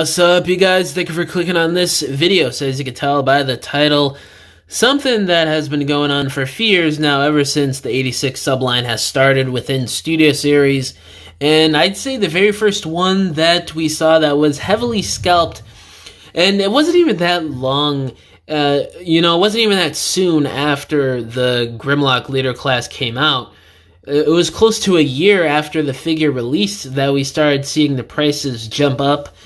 What's up, you guys? Thank you for clicking on this video. So as you can tell by the title, something that has been going on for a few years now, ever since the 86 subline has started within Studio Series. And I'd say the very first one that we saw that was heavily scalped, and it wasn't even that long, it wasn't even that soon after the Grimlock Leader class came out. It was close to a year after the figure released that we started seeing the prices jump up.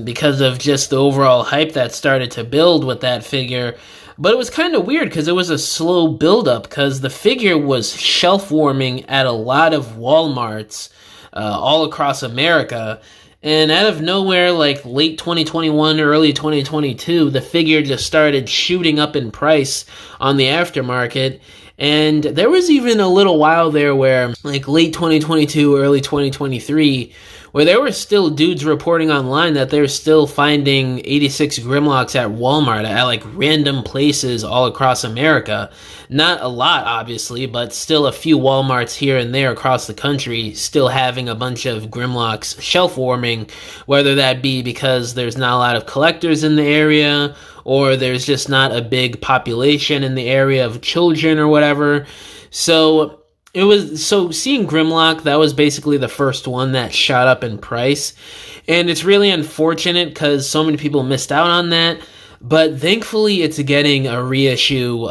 Because of just the overall hype that started to build with that figure. But it was kind of weird because it was a slow build-up because the figure was shelf warming at a lot of Walmarts all across America. And out of nowhere, like late 2021, early 2022, the figure just started shooting up in price on the aftermarket. And there was even a little while there where, like late 2022, early 2023, where there were still dudes reporting online that they're still finding 86 Grimlocks at Walmart at like random places all across America. Not a lot, obviously, but still a few Walmarts here and there across the country still having a bunch of Grimlocks shelf warming, whether that be because there's not a lot of collectors in the area or there's just not a big population in the area of children or whatever. So seeing Grimlock, that was basically the first one that shot up in price. And it's really unfortunate because so many people missed out on that. But thankfully, it's getting a reissue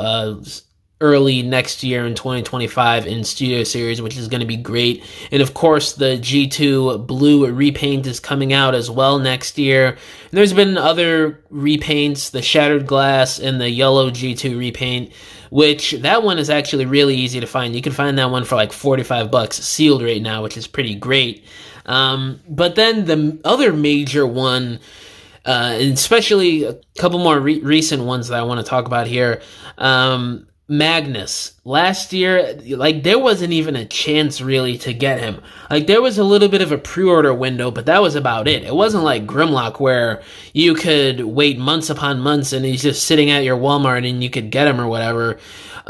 early next year in 2025 in Studio Series, which is going to be great. And of course, the G2 blue repaint is coming out as well next year. And there's been other repaints, the Shattered Glass and the yellow G2 repaint, which that one is actually really easy to find. You can find that one for like $45 sealed right now, which is pretty great. But then the other major one, and especially a couple more recent ones that I want to talk about here, Magnus. Last year, like, there wasn't even a chance really to get him. Like, there was a little bit of a pre-order window, but that was about it. It wasn't like Grimlock where you could wait months upon months and he's just sitting at your Walmart and you could get him or whatever.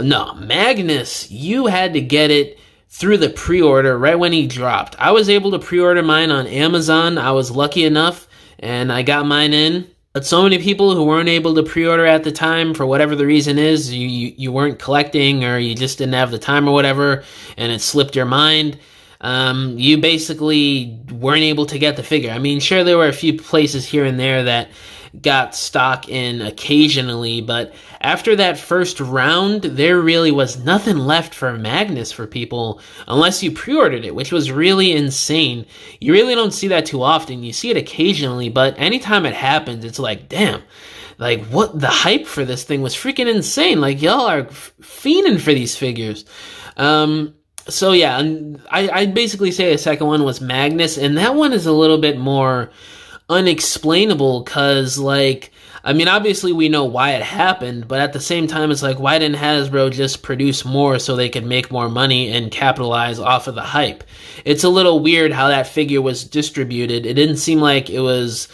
No, Magnus, you had to get it through the pre-order right when he dropped. I was able to pre-order mine on Amazon. I was lucky enough, and I got mine in. But so many people who weren't able to pre-order at the time, for whatever the reason is, you weren't collecting or you just didn't have the time or whatever, and it slipped your mind, you basically weren't able to get the figure. I mean, sure, there were a few places here and there that got stock in occasionally, but after that first round, there really was nothing left for Magnus for people unless you pre-ordered it, which was really insane. You really don't see that too often. You see it occasionally, but anytime it happens, it's like, damn, like, what, the hype for this thing was freaking insane. Like, y'all are fiending for these figures. So yeah, I'd basically say the second one was Magnus, and that one is a little bit more unexplainable because, like, I mean, obviously we know why it happened, but at the same time, it's like, why didn't Hasbro just produce more so they could make more money and capitalize off of the hype? It's a little weird how that figure was distributed. It didn't seem like it was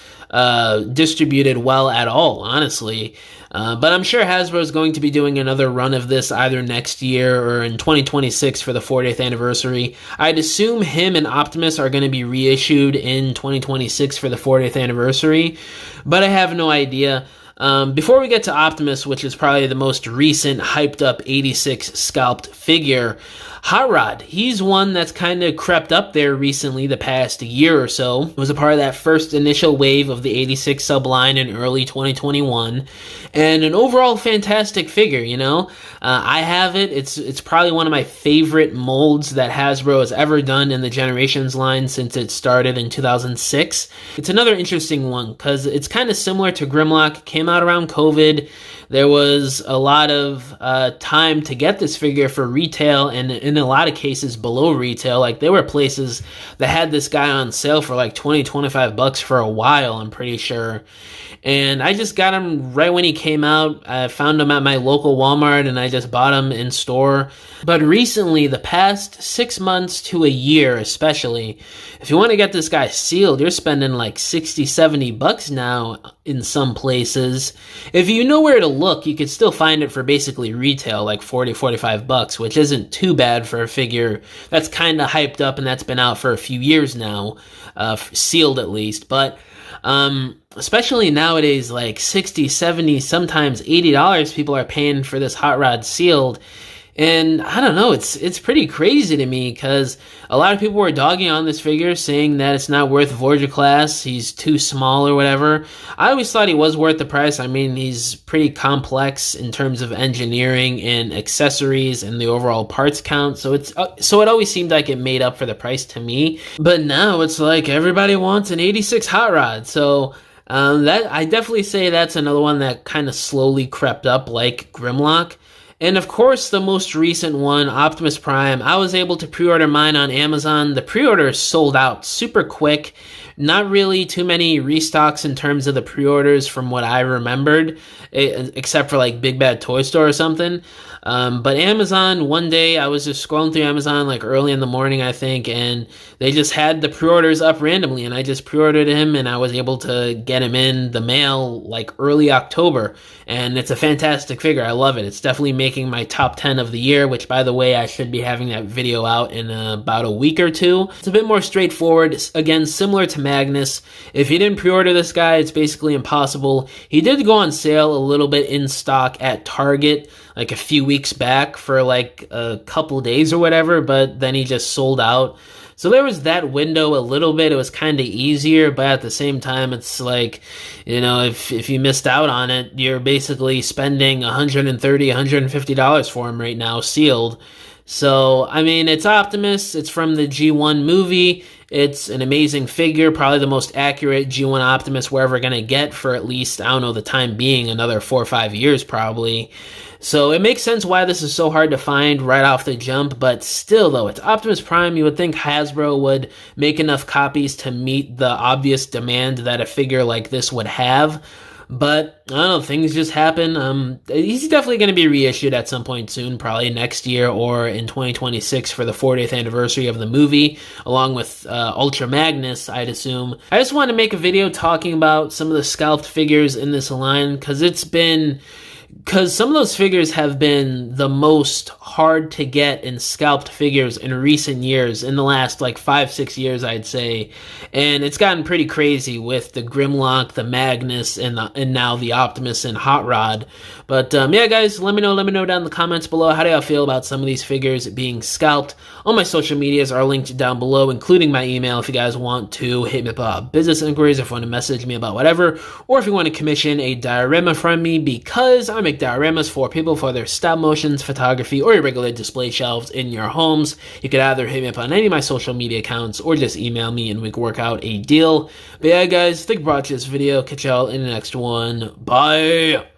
distributed well at all, honestly. But I'm sure Hasbro is going to be doing another run of this either next year or in 2026 for the 40th anniversary. I'd assume him and Optimus are going to be reissued in 2026 for the 40th anniversary, but I have no idea. Before we get to Optimus, which is probably the most recent hyped up 86 scalped figure, Hot Rod, he's one that's kind of crept up there recently, the past year or so. It was a part of that first initial wave of the 86 subline in early 2021, and an overall fantastic figure, you know? I have it. It's probably one of my favorite molds that Hasbro has ever done in the Generations line since it started in 2006. It's another interesting one because it's kind of similar to Grimlock. Came out around COVID. There was a lot of time to get this figure for retail, and in a lot of cases below retail. Like, there were places that had this guy on sale for like $20-25 for a while, I'm pretty sure. And I just got him right when he came out. I found him at my local Walmart and I just bought him in store. But recently, the past 6 months to a year especially, if you want to get this guy sealed, you're spending like $60-70 now in some places. If you know where to look, you could still find it for basically retail, like $40-45, which isn't too bad for a figure that's kind of hyped up and that's been out for a few years now, sealed at least. But Especially nowadays, like 60, 70, sometimes $80 people are paying for this hot rod sealed. And I don't know, it's pretty crazy to me because a lot of people were dogging on this figure, saying that it's not worth Voyager class, he's too small or whatever. I always thought he was worth the price. I mean, he's pretty complex in terms of engineering and accessories and the overall parts count, so it always seemed like it made up for the price to me. But now it's like everybody wants an 86 hot rod, so that I definitely say that's another one that kind of slowly crept up like Grimlock. And of course, the most recent one, Optimus Prime, I was able to pre-order mine on Amazon. The pre-orders sold out super quick. Not really too many restocks in terms of the pre-orders from what I remembered, except for like Big Bad Toy Store or something. But Amazon, one day I was just scrolling through Amazon like early in the morning, I think, and they just had the pre-orders up randomly, and I just pre-ordered him, and I was able to get him in the mail like early October. And it's a fantastic figure. I love it. It's definitely making my top 10 of the year, which, by the way, I should be having that video out in about a week or two. It's a bit more straightforward. Again, similar to Magnus. If you didn't pre-order this guy, it's basically impossible. He did go on sale a little bit in stock at Target like a few weeks back for like a couple days or whatever, but then he just sold out. So there was that window a little bit. It was kind of easier, but at the same time, it's like, you know, if you missed out on it, you're basically spending $130, $150 for him right now, sealed. So, I mean, it's Optimus. It's from the G1 movie. It's an amazing figure, probably the most accurate G1 Optimus we're ever going to get for at least, I don't know, the time being, another 4 or 5 years probably. So it makes sense why this is so hard to find right off the jump, but still though, it's Optimus Prime. You would think Hasbro would make enough copies to meet the obvious demand that a figure like this would have. But I don't know, things just happen. He's definitely going to be reissued at some point soon, probably next year or in 2026 for the 40th anniversary of the movie, along with Ultra Magnus, I'd assume. I just wanted to make a video talking about some of the scalped figures in this line, because some of those figures have been the most hard to get in scalped figures in recent years, in the last like 5-6 years, I'd say. And it's gotten pretty crazy with the Grimlock, the Magnus, and now the Optimus and Hot Rod. But yeah, guys, let me know down in the comments below. How do y'all feel about some of these figures being scalped? All my social medias are linked down below, including my email if you guys want to hit me about business inquiries, if you want to message me about whatever, or if you want to commission a diorama from me, because I make dioramas for people for their stop motions, photography, or your regular display shelves in your homes. You could either hit me up on any of my social media accounts or just email me and we can work out a deal. But yeah, guys, thank you for watching this video. Catch y'all in the next one. Bye!